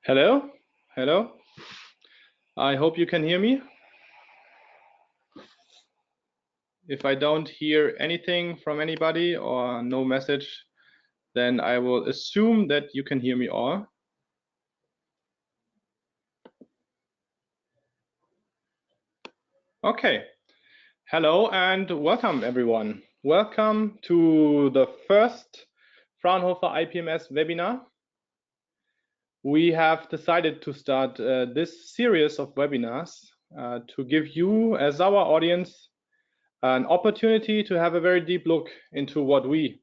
Hello, hello. I hope you can hear me. If I don't hear anything from anybody or no message, then I will assume that you can hear me all. Okay. Hello and welcome everyone. Welcome to the first Fraunhofer IPMS webinar. We have decided to start this series of webinars to give you, as our audience, an opportunity to have a very deep look into what we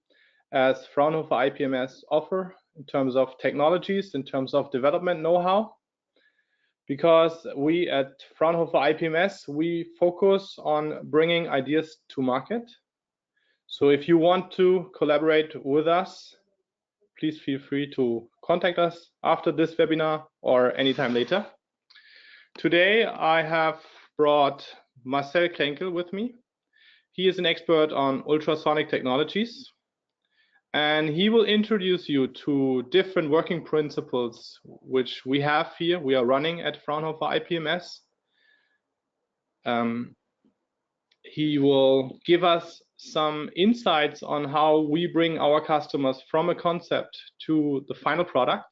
as Fraunhofer IPMS offer in terms of technologies, in terms of development know-how, because we at Fraunhofer IPMS, we focus on bringing ideas to market. So if you want to collaborate with us, please feel free to contact us after this webinar or anytime later. Today, I have brought Marcel Krenkel with me. He is an expert on ultrasonic technologies, and he will introduce you to different working principles which we have here. We are running at Fraunhofer IPMS. He will give us some insights on how we bring our customers from a concept to the final product.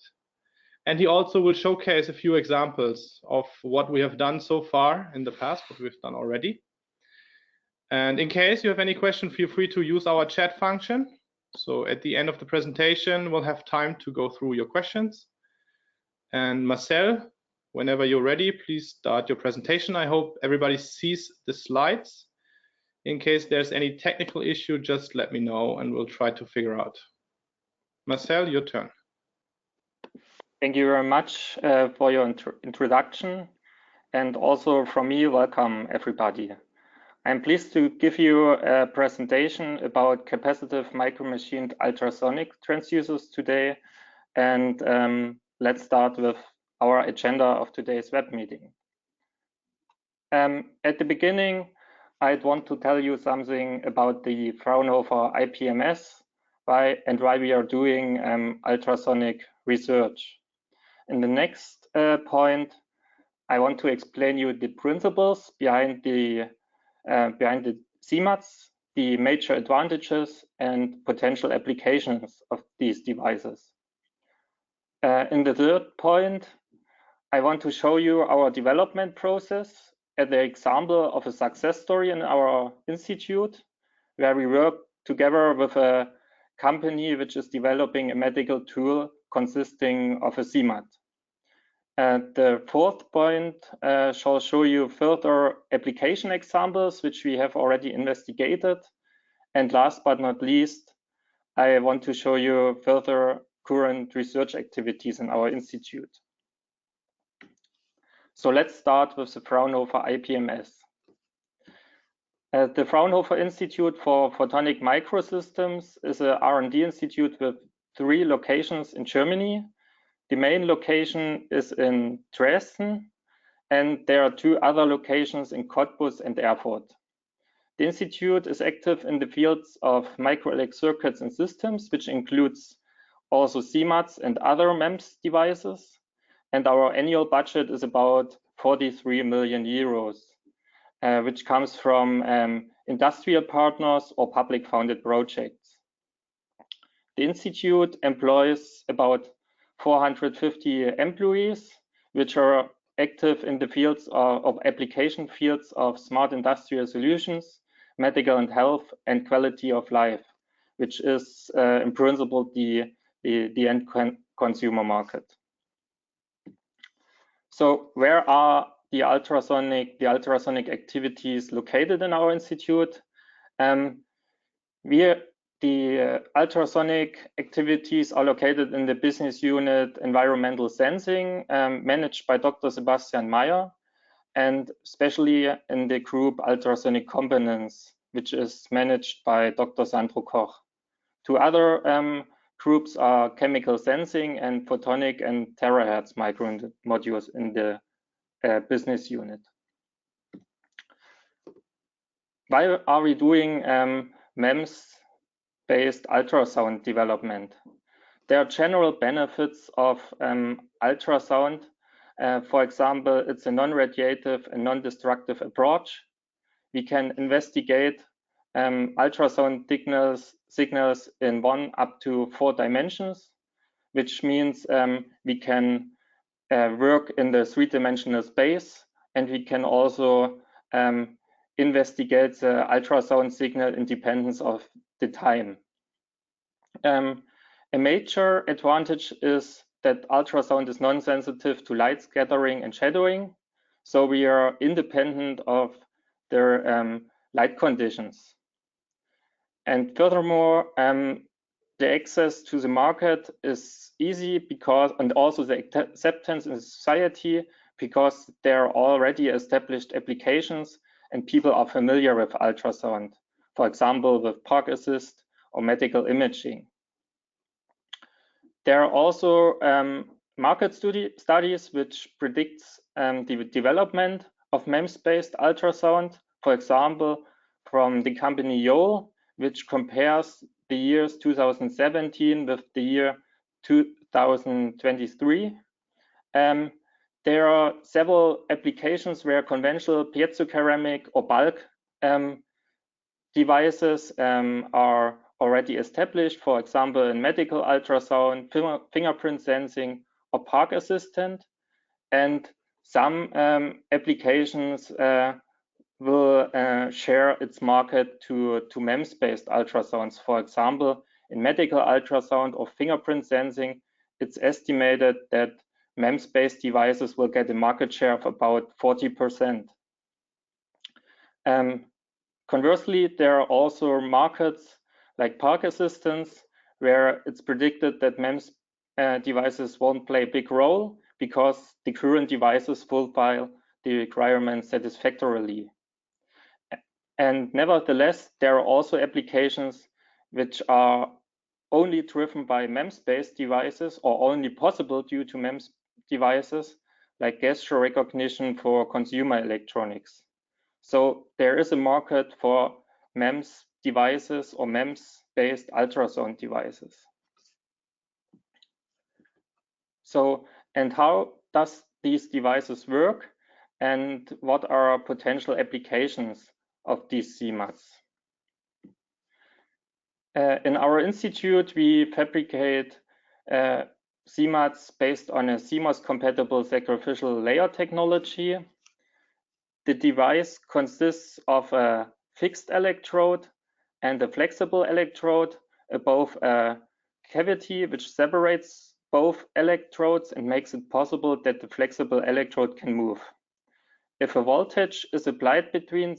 And he also will showcase a few examples of what we have done so far in the past, what we've done already. And in case you have any question, feel free to use our chat function. So at the end of the presentation, we'll have time to go through your questions. And Marcel, whenever you're ready, please start your presentation. I hope everybody sees the slides. In case there's any technical issue, just let me know and we'll try to figure out. Marcel, your turn. Thank you very much for your introduction. And also from me, welcome everybody. I'm pleased to give you a presentation about capacitive micromachined ultrasonic transducers today. And let's start with our agenda of today's web meeting. At the beginning, I'd want to tell you something about the Fraunhofer IPMS and why we are doing ultrasonic research. In the next point, I want to explain you the principles behind the CMUTs, the major advantages and potential applications of these devices. In the third point, I want to show you our development process as the example of a success story in our institute, where we work together with a company which is developing a medical tool consisting of a CMUT. The fourth point shall show you further application examples which we have already investigated. And last but not least, I want to show you further current research activities in our institute. So let's start with the Fraunhofer IPMS. The Fraunhofer Institute for Photonic Microsystems is a R&D institute with 3 locations in Germany. The main location is in Dresden, and there are 2 other locations in Cottbus and Erfurt. The institute is active in the fields of microelectronic circuits and systems, which includes also CMUTs and other MEMS devices. And our annual budget is about 43 million euros, which comes from industrial partners or public funded projects. The institute employs about 450 employees, which are active in the fields of application fields of smart industrial solutions, medical and health, and quality of life, which is in principle the end consumer market. So where are the ultrasonic activities located in our institute? The ultrasonic activities are located in the business unit Environmental Sensing, managed by Dr. Sebastian Meyer, and especially in the group Ultrasonic Components, which is managed by Dr. Sandro Koch. 2 other groups are Chemical Sensing and Photonic and Terahertz micro modules in the business unit. Why are we doing MEMS-based ultrasound development? There are general benefits of ultrasound. For example, it's a non-radiative and non-destructive approach. We can investigate ultrasound signals in 1 up to 4 dimensions, which means we can work in the 3-dimensional space, and we can also investigate the ultrasound signal independence of the time. A major advantage is that ultrasound is non-sensitive to light scattering and shadowing, so we are independent of their light conditions. And furthermore, the access to the market is easy because, and also the acceptance in society, because there are already established applications and people are familiar with ultrasound, for example, with park assist or medical imaging. There are also market studies which predicts the development of MEMS-based ultrasound, for example, from the company Yole, which compares the years 2017 with the year 2023. There are several applications where conventional piezoceramic or bulk devices are already established, for example, in medical ultrasound, fingerprint sensing, or park assistant. And some applications will share its market to MEMS-based ultrasounds. For example, in medical ultrasound or fingerprint sensing, it's estimated that MEMS-based devices will get a market share of about 40%. Conversely, there are also markets like park assistance, where it's predicted that MEMS devices won't play a big role because the current devices fulfill the requirements satisfactorily. And nevertheless, there are also applications which are only driven by MEMS-based devices or only possible due to MEMS devices, like gesture recognition for consumer electronics. So there is a market for MEMS devices or MEMS-based ultrasound devices. So, and how does these devices work, and what are potential applications of these CMUTs? In our institute, we fabricate CMUTs based on a CMOS-compatible sacrificial layer technology. The device consists of a fixed electrode and a flexible electrode above a cavity which separates both electrodes and makes it possible that the flexible electrode can move. If a voltage is applied between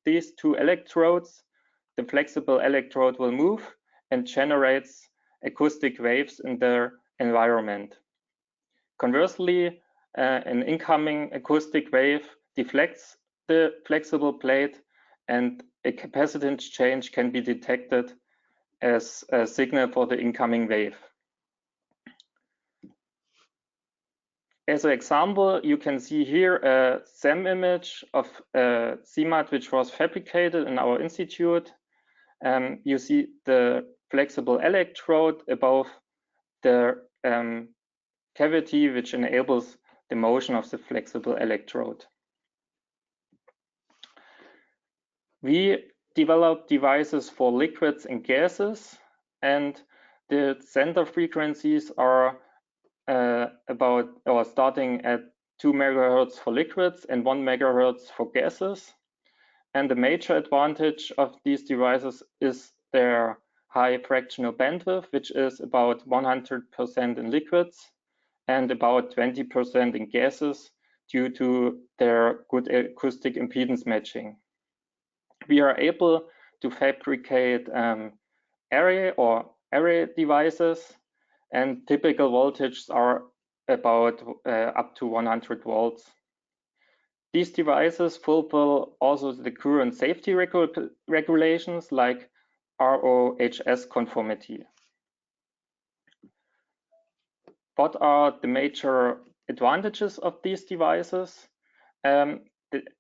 these 2 electrodes, the flexible electrode will move and generates acoustic waves in the environment. Conversely, an incoming acoustic wave deflects the flexible plate, and a capacitance change can be detected as a signal for the incoming wave. As an example, you can see here a SEM image of a CMUT which was fabricated in our institute. You see the flexible electrode above the cavity, which enables the motion of the flexible electrode. We develop devices for liquids and gases, and the center frequencies are starting at 2 MHz for liquids and 1 MHz for gases. And the major advantage of these devices is their high fractional bandwidth, which is about 100% in liquids and about 20% in gases due to their good acoustic impedance matching. We are able to fabricate array devices, and typical voltages are about up to 100 volts. These devices fulfill also the current safety regulations like RoHS conformity. What are the major advantages of these devices?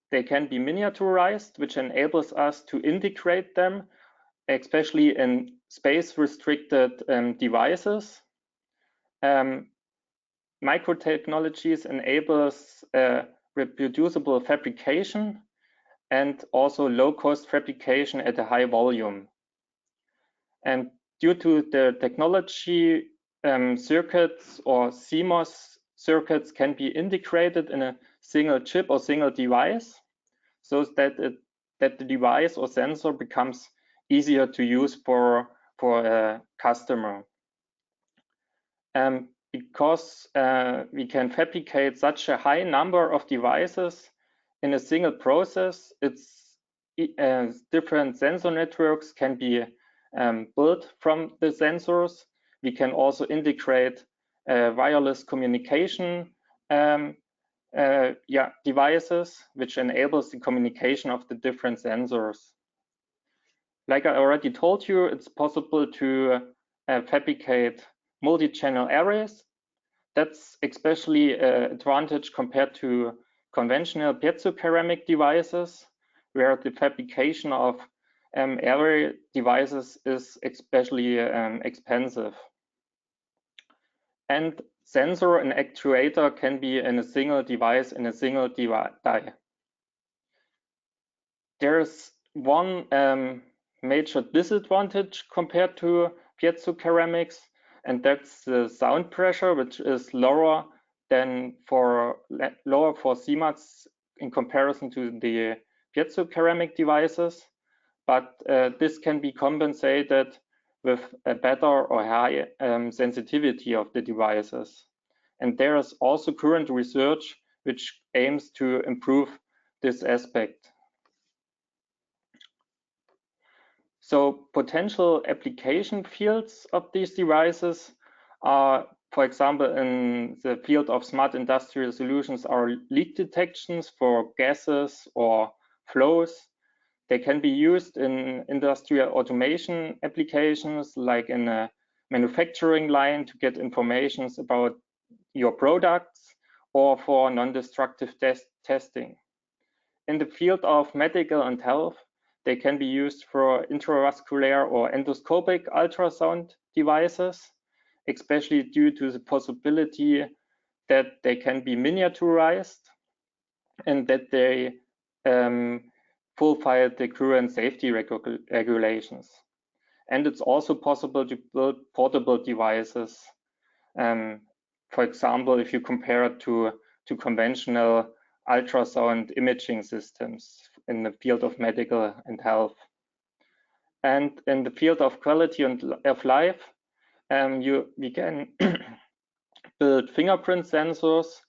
They can be miniaturized, which enables us to integrate them, especially in space-restricted devices. microtechnologies enables reproducible fabrication and also low-cost fabrication at a high volume. And due to the technology, circuits or CMOS circuits can be integrated in a single chip or single device, so that the device or sensor becomes easier to use for a customer. Because we can fabricate such a high number of devices in a single process, different sensor networks can be built from the sensors. We can also integrate wireless communication devices, which enables the communication of the different sensors. Like I already told you, it's possible to fabricate multi-channel arrays. That's especially an advantage compared to conventional piezoceramic devices, where the fabrication of array devices is especially expensive. And sensor and actuator can be in a single device, in a single die. There's one major disadvantage compared to piezoceramics, and that's the sound pressure, which is lower for CMUTs in comparison to the piezoceramic devices. But this can be compensated with a better or high sensitivity of the devices. And there is also current research which aims to improve this aspect. So potential application fields of these devices are, for example, in the field of smart industrial solutions, are leak detections for gases or flows. They can be used in industrial automation applications, like in a manufacturing line to get information about your products, or for non-destructive testing. In the field of medical and health, they can be used for intravascular or endoscopic ultrasound devices, especially due to the possibility that they can be miniaturized and that they fulfill the current safety regulations. And it's also possible to build portable devices. For example, if you compare it to conventional ultrasound imaging systems in the field of medical and health. And in the field of quality of life, we can build fingerprint sensors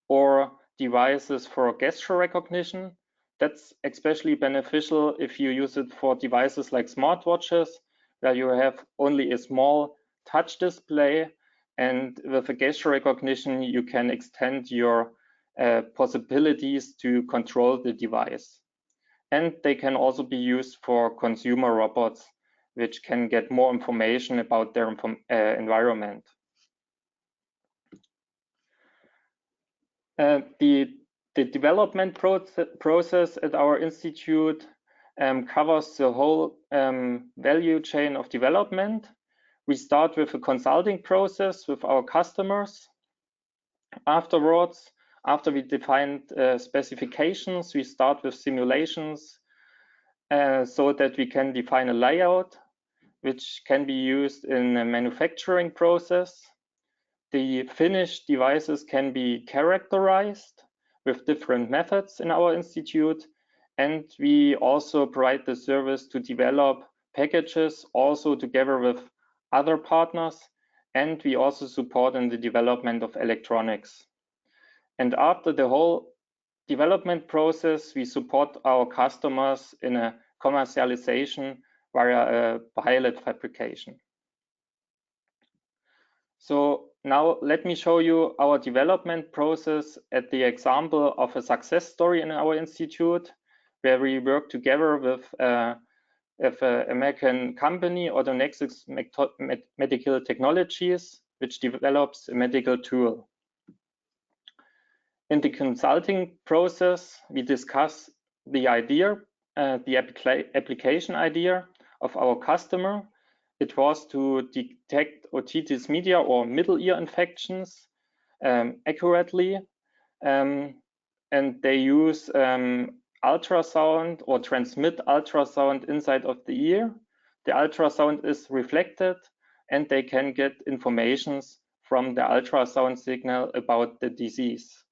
or devices for gesture recognition. That's especially beneficial if you use it for devices like smartwatches, where you have only a small touch display, and with a gesture recognition, you can extend your possibilities to control the device. And they can also be used for consumer robots, which can get more information about their environment. The development process at our institute covers the whole value chain of development. We start with a consulting process with our customers. Afterwards, after we defined specifications, we start with simulations so that we can define a layout, which can be used in a manufacturing process. The finished devices can be characterized with different methods in our institute, and we also provide the service to develop packages also together with other partners, and we also support in the development of electronics. And after the whole development process, we support our customers in a commercialization via a pilot fabrication. So now let me show you our development process at the example of a success story in our institute, where we work together with an American company, Autonexus Medical Technologies, which develops a medical tool. In the consulting process, we discuss the idea, the application idea of our customer. It was to detect otitis media or middle ear infections accurately, and they use ultrasound or transmit ultrasound inside of the ear. The ultrasound is reflected, and they can get informations from the ultrasound signal about the disease.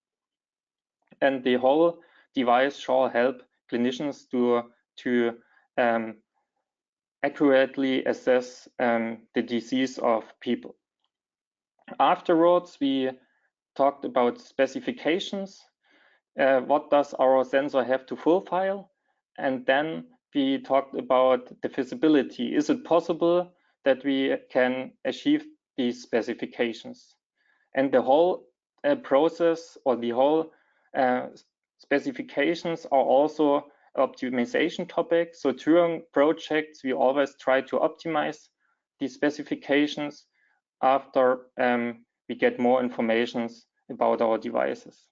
And the whole device shall help clinicians to accurately assess the disease of people. Afterwards, we talked about specifications. What does our sensor have to fulfill? And then we talked about the feasibility. Is it possible that we can achieve these specifications? And the whole process, or the whole specifications, are also optimization topics. So during projects, we always try to optimize these specifications after we get more information about our devices.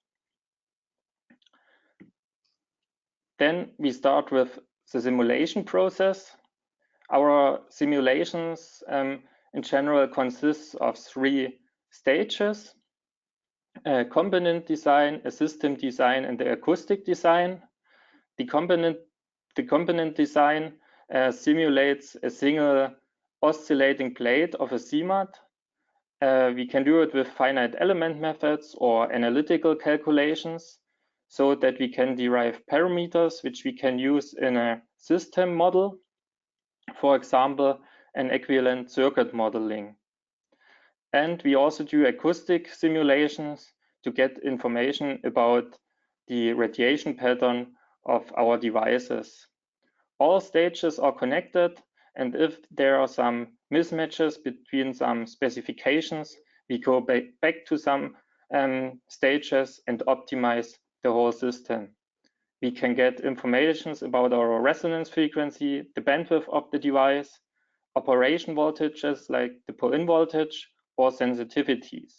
Then we start with the simulation process. Our simulations in general consists of 3 stages: a component design, a system design, and the acoustic design. The component design simulates a single oscillating plate of a CMUT. We can do it with finite element methods or analytical calculations, so that we can derive parameters which we can use in a system model, for example, an equivalent circuit modeling. And we also do acoustic simulations to get information about the radiation pattern of our devices. All stages are connected, and if there are some mismatches between some specifications, we go back to some stages and optimize the whole system. We can get information about our resonance frequency, the bandwidth of the device, operation voltages like the pull-in voltage, or sensitivities.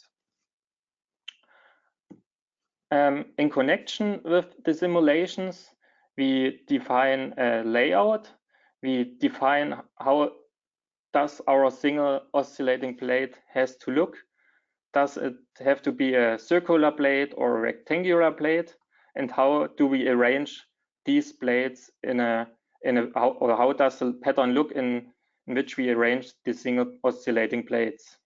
In connection with the simulations, we define a layout. We define how does our single oscillating plate has to look. Does it have to be a circular plate or a rectangular plate? And how do we arrange these plates how does the pattern look in which we arrange the single oscillating plates?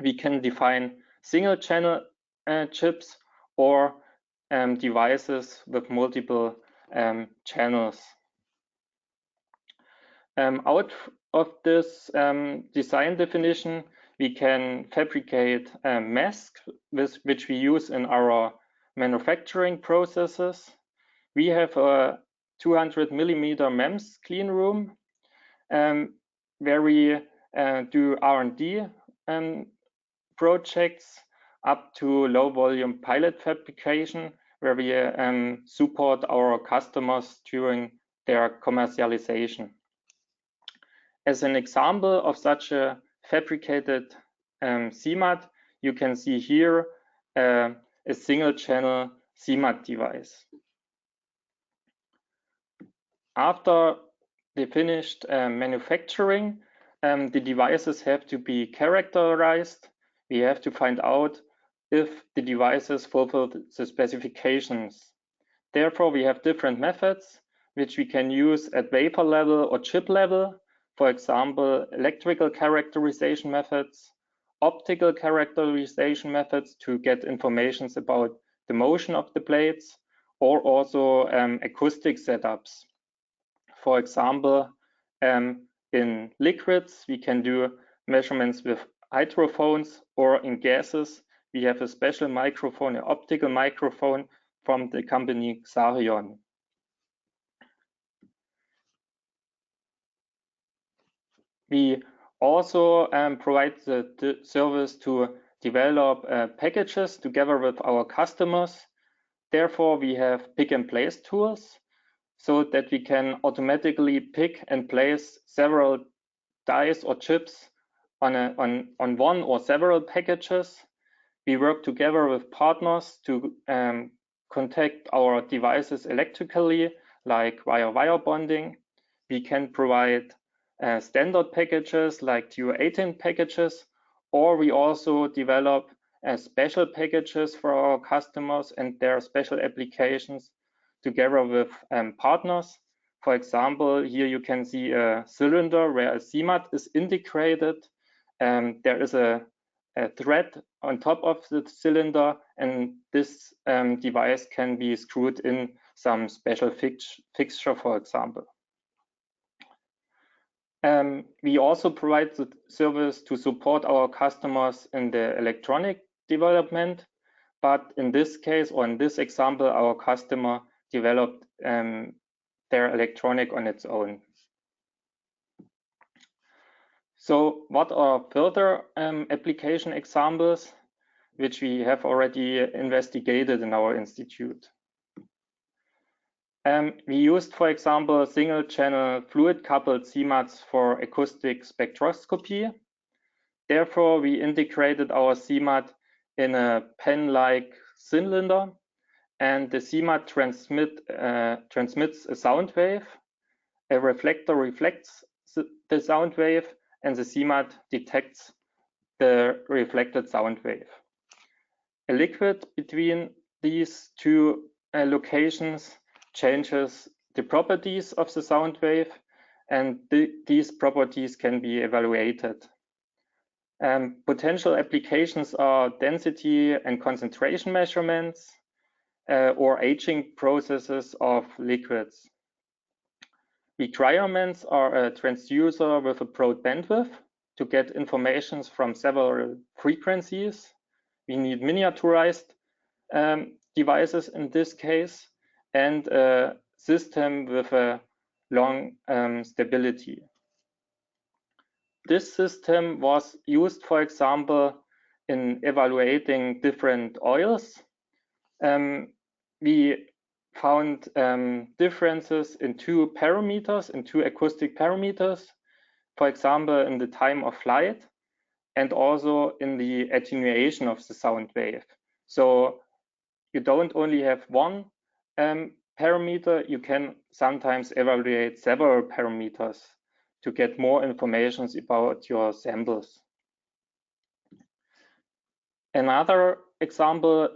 We can define single channel chips or devices with multiple channels. Out of this design definition, we can fabricate masks which we use in our manufacturing processes. We have a 200 millimeter MEMS clean room where we do R&D projects up to low volume pilot fabrication, where we support our customers during their commercialization. As an example of such a fabricated CMUT, you can see here a single channel CMUT device. After the finished manufacturing, the devices have to be characterized. We have to find out if the devices fulfill the specifications. Therefore, we have different methods which we can use at wafer level or chip level. For example, electrical characterization methods, optical characterization methods to get information about the motion of the plates, or also acoustic setups. For example, in liquids, we can do measurements with hydrophones, or in gases, we have a special microphone, an optical microphone from the company Xarion. We also provide the service to develop packages together with our customers. Therefore, we have pick and place tools so that we can automatically pick and place several dies or chips on one or several packages. We work together with partners to contact our devices electrically, like via wire bonding. We can provide standard packages like TU18 packages, or we also develop special packages for our customers and their special applications together with partners. For example, here you can see a cylinder where a CMUT is integrated. There is a thread on top of the cylinder, and this device can be screwed in some special fixture, for example. We also provide the service to support our customers in the electronic development, but in this case, or in this example, our customer developed their electronic on its own. So what are further application examples which we have already investigated in our institute? We used, for example, single-channel fluid-coupled CMUTs for acoustic spectroscopy. Therefore, we integrated our CMUT in a pen-like cylinder, and the CMUT transmits a sound wave. A reflector reflects the sound wave, and the CMUT detects the reflected sound wave. A liquid between these two locations changes the properties of the sound wave, and these properties can be evaluated. Potential applications are density and concentration measurements or aging processes of liquids. Requirements are a transducer with a broad bandwidth to get information from several frequencies. We need miniaturized devices in this case, and a system with a long stability. This system was used, for example, in evaluating different oils. We found differences in two parameters, in two acoustic parameters, for example, in the time of flight and also in the attenuation of the sound wave. So you don't only have one parameter, you can sometimes evaluate several parameters to get more information about your samples. Another example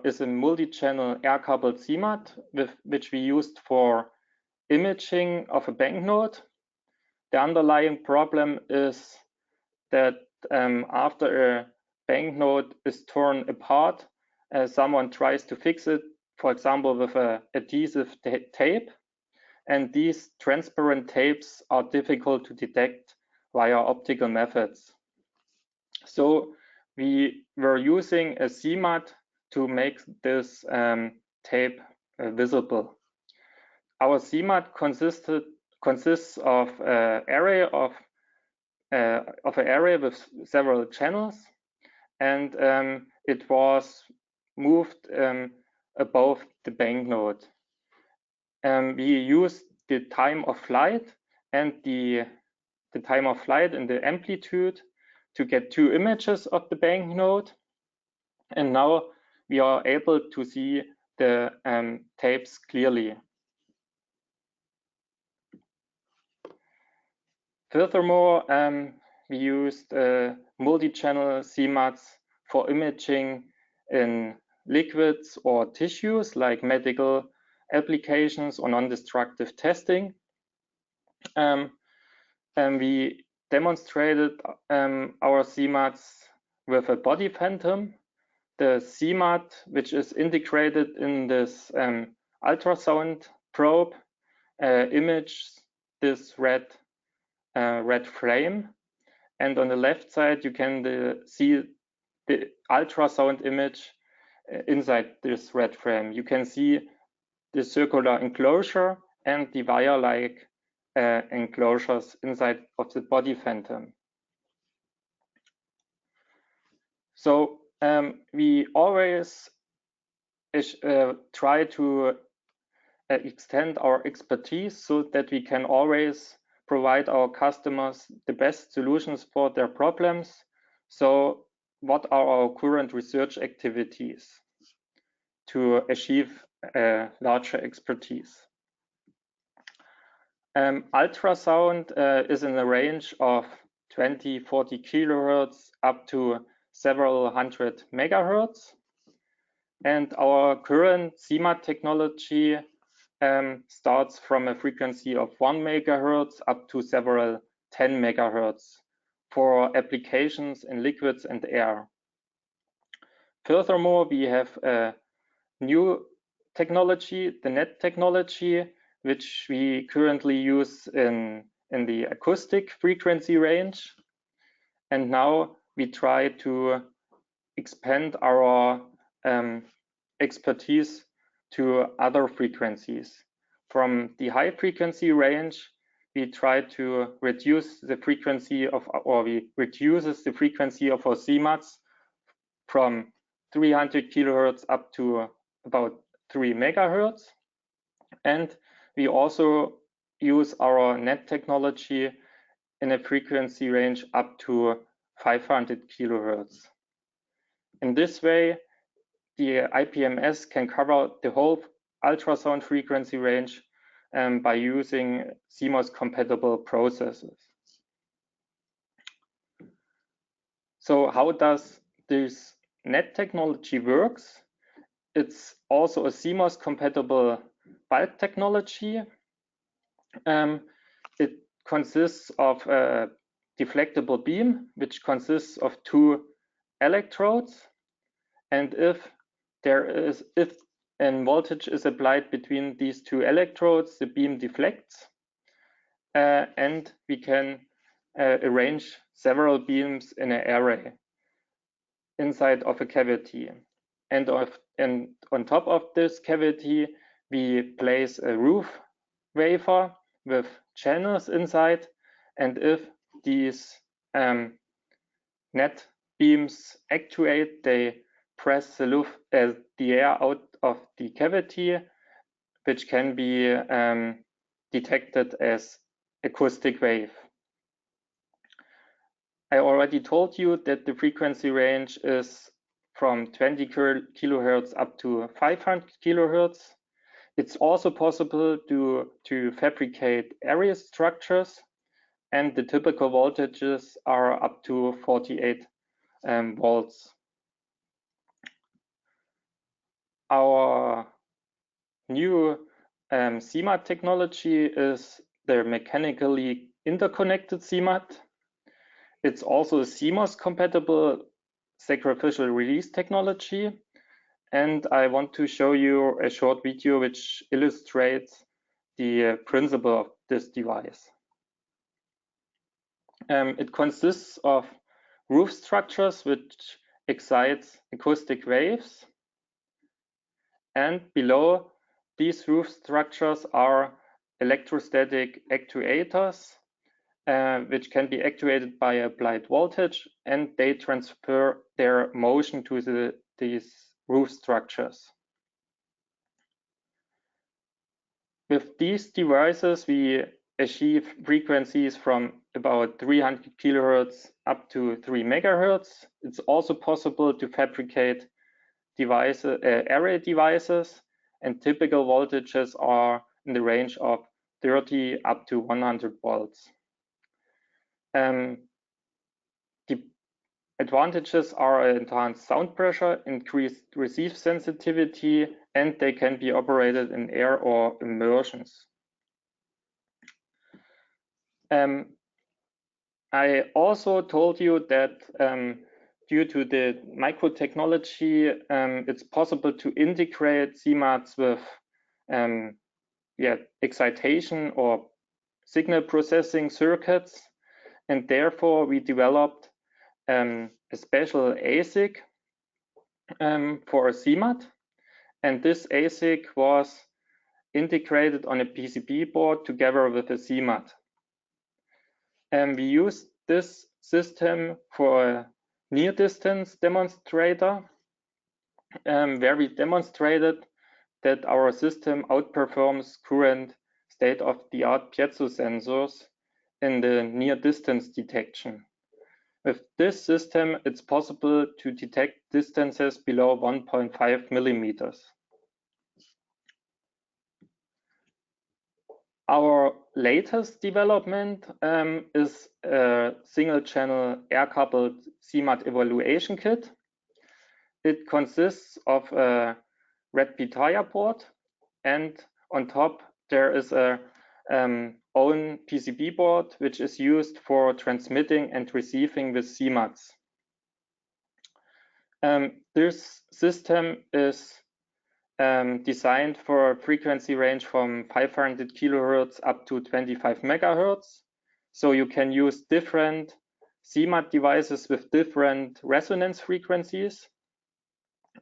is a multi-channel air-coupled CMUT, which we used for imaging of a banknote. The underlying problem is that after a banknote is torn apart, someone tries to fix it, for example, with an adhesive tape. And these transparent tapes are difficult to detect via optical methods. So we were using a CMUT to make this tape visible. Our CMUT consists of an array with several channels, and it was moved above the banknote. We used the time of flight and the time of flight and the amplitude to get two images of the banknote, and now we are able to see the tapes clearly. Furthermore, we used multi-channel CMUTs for imaging in liquids or tissues like medical applications or non-destructive testing. And we demonstrated our CMUTs with a body phantom. The CMUT, which is integrated in this ultrasound probe, images this red frame, and on the left side you can see the ultrasound image inside this red frame. You can see the circular enclosure and the wire-like enclosures inside of the body phantom. So we always try to extend our expertise so that we can always provide our customers the best solutions for their problems. So what are our current research activities to achieve larger expertise? Ultrasound is in the range of 20-40 kilohertz up to several hundred megahertz. And our current CMUT technology starts from a frequency of 1 megahertz up to several 10 megahertz for applications in liquids and air. Furthermore, we have a new technology, the NET technology, which we currently use in the acoustic frequency range. And now we try to expand our expertise to other frequencies. From the high frequency range, we try to reduce the frequency of, or we reduces the frequency of our CMUTs from 300 kilohertz up to about 3 megahertz. And we also use our NET technology in a frequency range up to 500 kilohertz. In this way, the IPMS can cover the whole ultrasound frequency range by using CMOS compatible processes. So how does this NET technology works? It's also a CMOS compatible bulk technology. It consists of a deflectable beam, which consists of 2 electrodes. And if an voltage is applied between these 2 electrodes, the beam deflects, and we can arrange several beams in an array inside of a cavity. And on top of this cavity, we place a roof wafer with channels inside. And if these NET beams actuate, they press the air out of the cavity, which can be detected as acoustic wave. I already told you that the frequency range is from 20 kilohertz up to 500 kilohertz. It's also possible to fabricate area structures, and the typical voltages are up to 48 volts. Our new CMUT technology is the mechanically interconnected CMUT. It's also a CMOS compatible sacrificial release technology. And I want to show you a short video which illustrates the principle of this device. It consists of roof structures which excite acoustic waves. And below these roof structures are electrostatic actuators, which can be actuated by applied voltage, and they transfer their motion to these roof structures. With these devices, we achieve frequencies from about 300 kilohertz up to 3 megahertz. It's also possible to fabricate array devices, and typical voltages are in the range of 30 up to 100 volts. The advantages are enhanced sound pressure, increased receive sensitivity, and they can be operated in air or immersions. I also told you that due to the microtechnology, it's possible to integrate CMUTs with excitation or signal processing circuits, and therefore we developed a special ASIC for a CMUT, and this ASIC was integrated on a PCB board together with a CMUT. And we used this system for a near distance demonstrator, where we demonstrated that our system outperforms current state-of-the-art piezo sensors in the near distance detection. With this system, it's possible to detect distances below 1.5 millimeters. Our latest development is a single-channel air-coupled CMUT evaluation kit. It consists of a red p-tire board, and on top there is a own PCB board which is used for transmitting and receiving with CMUTs. This system is designed for a frequency range from 500 kilohertz up to 25 megahertz. So you can use different CMUT devices with different resonance frequencies.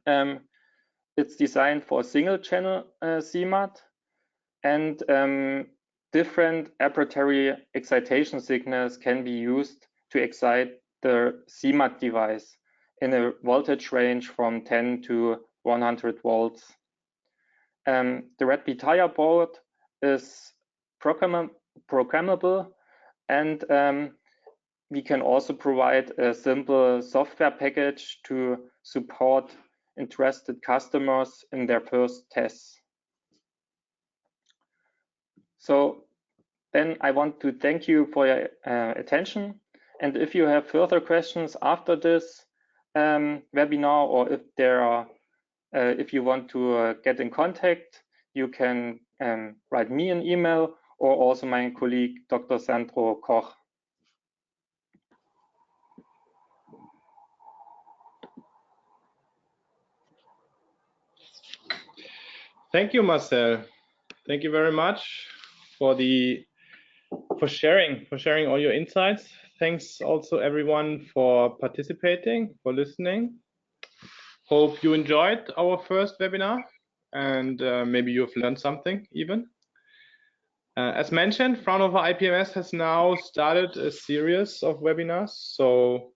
It's designed for single channel CMUT, and different arbitrary excitation signals can be used to excite the CMUT device in a voltage range from 10 to 100 volts. The red p-tire board is programmable, and we can also provide a simple software package to support interested customers in their first tests. So then I want to thank you for your attention. And if you have further questions after this webinar, or if there are if you want to get in contact, you can write me an email, or also my colleague, Dr. Sandro Koch. Thank you, Marcel. Thank you very much for sharing all your insights. Thanks also everyone for participating, for listening. Hope you enjoyed our first webinar, and maybe you've learned something even. As mentioned, Fraunhofer IPMS has now started a series of webinars. So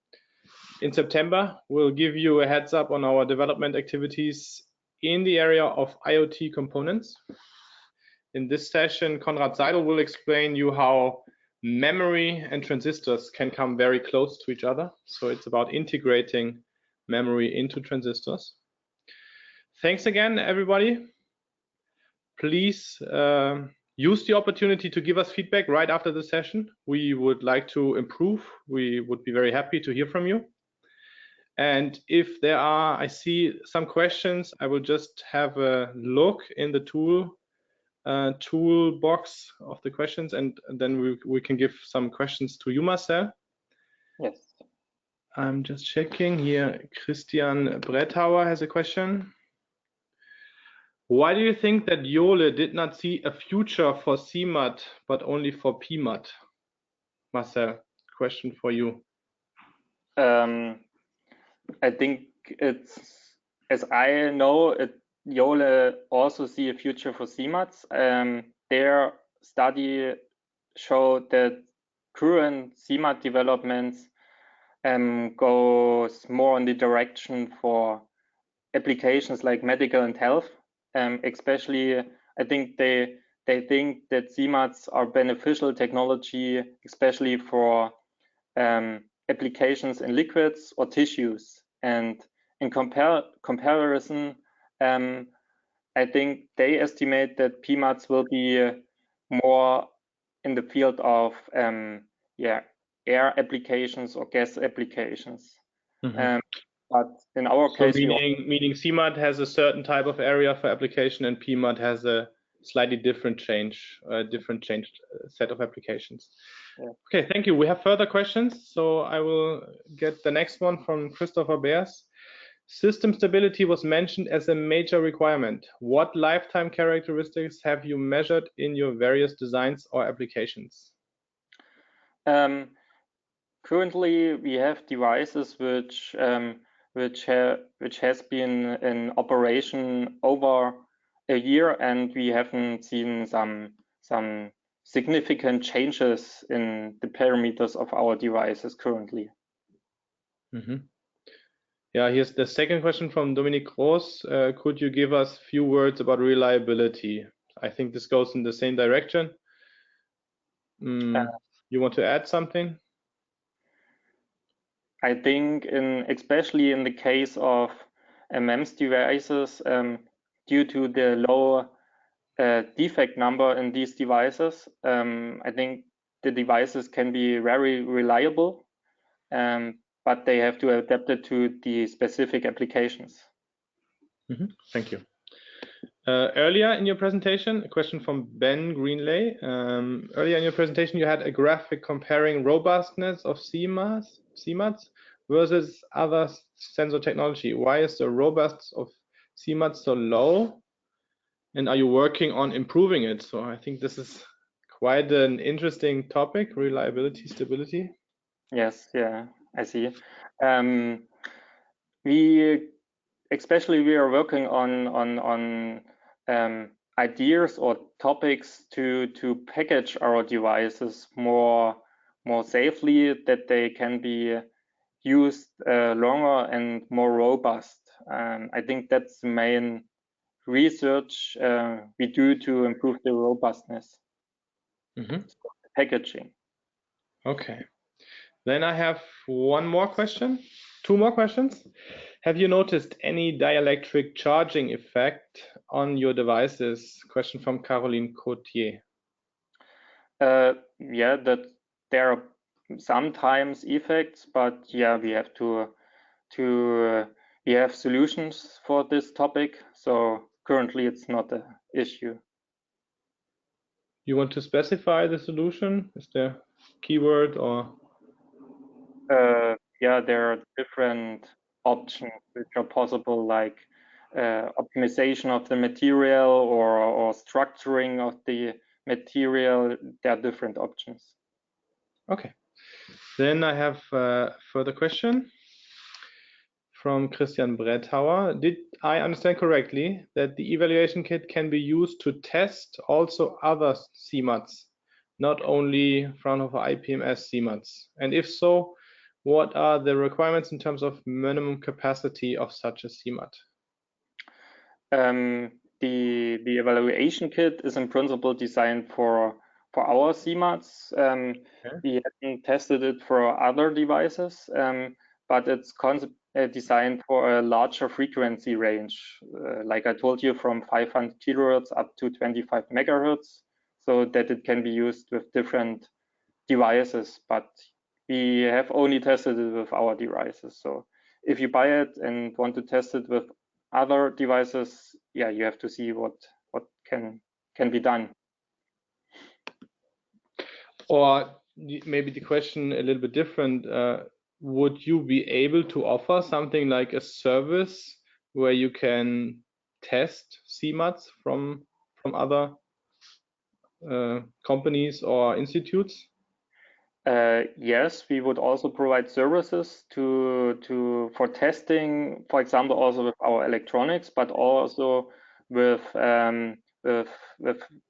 in September, we'll give you a heads up on our development activities in the area of IoT components. In this session, Konrad Seidel will explain you how memory and transistors can come very close to each other. So it's about integrating memory into transistors. Thanks again, everybody. Please use the opportunity to give us feedback right after the session. We would like to improve. We would be very happy to hear from you. And if there are, I see some questions, I will just have a look in the toolbox of the questions, and then we can give some questions to you, Marcel. Yes. I'm just checking here. Christian Brettauer has a question. Why do you think that Jole did not see a future for CMUT, but only for PMUT? Marcel, question for you. I think it's, as I know, Jole also see a future for CMUTs. Their study showed that current CMUT developments goes more in the direction for applications like medical and health. Especially, I think they think that CMUTs are beneficial technology, especially for applications in liquids or tissues. And in comparison, I think they estimate that PMUTs will be more in the field of air applications or gas applications. Mm-hmm. But in our case, meaning CMUT has a certain type of area for application, and PMUT has a slightly different set of applications. Yeah. Okay, thank you. We have further questions, so I will get the next one from Christopher Beers. System stability was mentioned as a major requirement. What lifetime characteristics have you measured in your various designs or applications? Currently, we have devices which has been in operation over a year, and we haven't seen some significant changes in the parameters of our devices currently. Mm-hmm. Yeah, here's the second question from Dominic Gross. Could you give us a few words about reliability? I think this goes in the same direction. You want to add something? I think especially in the case of MEMS devices, due to the low defect number in these devices. I think the devices can be very reliable, but they have to adapt it to the specific applications. Thank you. Earlier in your presentation, a question from Ben Greenlay. Earlier in your presentation, you had a graphic comparing robustness of CMUTs versus other sensor technology. Why is the robustness of CMUT so low? And are you working on improving it? So I think this is quite an interesting topic, reliability, stability. Yes, yeah, I see. We are working on ideas or topics to package our devices more safely, that they can be used longer and more robust. I think that's the main research we do to improve the robustness. Packaging. Okay. Then I have two more questions. Have you noticed any dielectric charging effect on your devices? Question from Caroline Cotier. Yeah, that there are sometimes effects, but yeah, we have we have solutions for this topic. So currently it's not an issue. You want to specify the solution? Is there keyword or? Yeah, there are different options which are possible, like optimization of the material or structuring of the material. There are different options. Okay. Then I have a further question from Christian Brettauer. Did I understand correctly that the evaluation kit can be used to test also other CMUTs, not only Fraunhofer IPMS CMUTs? And if so, what are the requirements in terms of minimum capacity of such a CMUT? The evaluation kit is in principle designed for our CMUTs. Okay. We haven't tested it for other devices, but it's designed for a larger frequency range, like I told you, from 500 kilohertz up to 25 megahertz, so that it can be used with different devices. But we have only tested it with our devices. So if you buy it and want to test it with other devices, yeah, you have to see what can be done. Or maybe the question a little bit different. Would you be able to offer something like a service where you can test CMUTs from other companies or institutes? Yes, we would also provide services for testing, for example, also with our electronics, but also with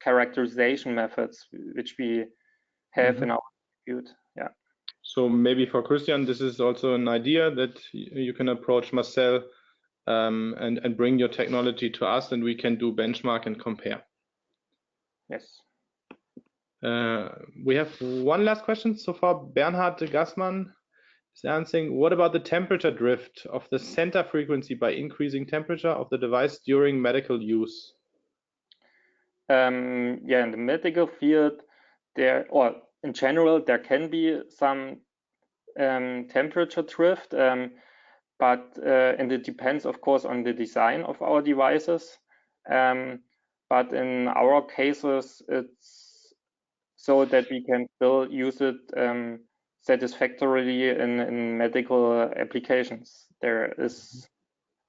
characterization methods, which we have in our institute. Yeah. So maybe for Christian, this is also an idea that you can approach Marcel and bring your technology to us, and we can do benchmark and compare. Yes. We have one last question so far. Bernhard Gassmann is answering, what about the temperature drift of the center frequency by increasing temperature of the device during medical use? Yeah, in the medical field, or in general, there can be some temperature drift, but and it depends, of course, on the design of our devices. But in our cases, it's so that we can still use it satisfactorily in medical applications. There is,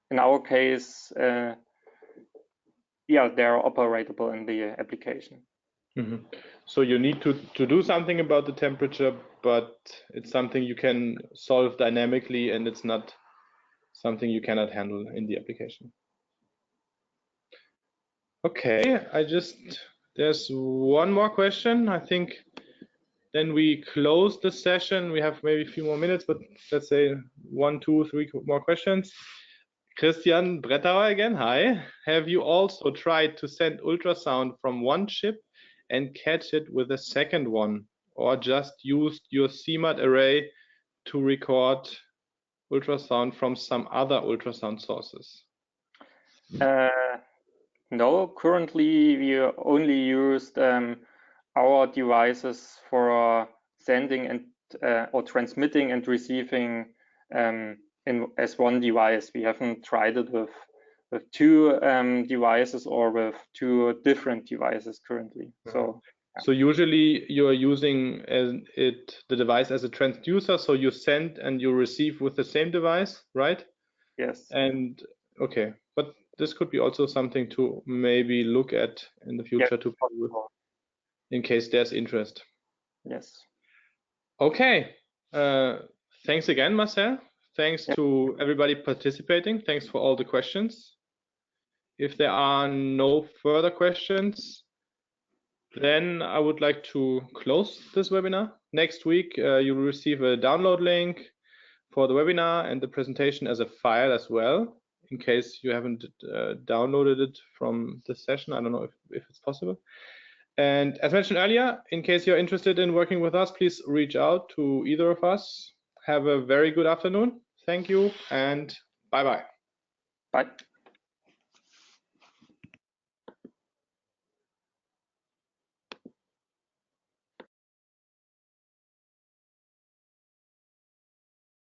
in our case, yeah, they are operatable in the application. So you need to do something about the temperature, but it's something you can solve dynamically, and it's not something you cannot handle in the application. Okay, there's one more question. I think then we close the session. We have maybe a few more minutes, but let's say 1, 2, 3 more questions. Christian Brettauer again, hi. Have you also tried to send ultrasound from one chip and catch it with a second one, or just used your CMUT array to record ultrasound from some other ultrasound sources? No, currently we only used our devices for sending and or transmitting and receiving as one device. We haven't tried it with two devices or with two different devices currently. So usually you're using the device as a transducer, so you send and you receive with the same device, right? Yes. And okay, but this could be also something to maybe look at in the future, yes, in case there's interest. Yes. Okay. Thanks again, Marcel. Thanks to everybody participating. Thanks for all the questions. If there are no further questions, then I would like to close this webinar. Next week, you will receive a download link for the webinar and the presentation as a file as well, in case you haven't downloaded it from this session. I don't know if it's possible. And as mentioned earlier, in case you're interested in working with us, please reach out to either of us. Have a very good afternoon. Thank you and bye-bye. Bye.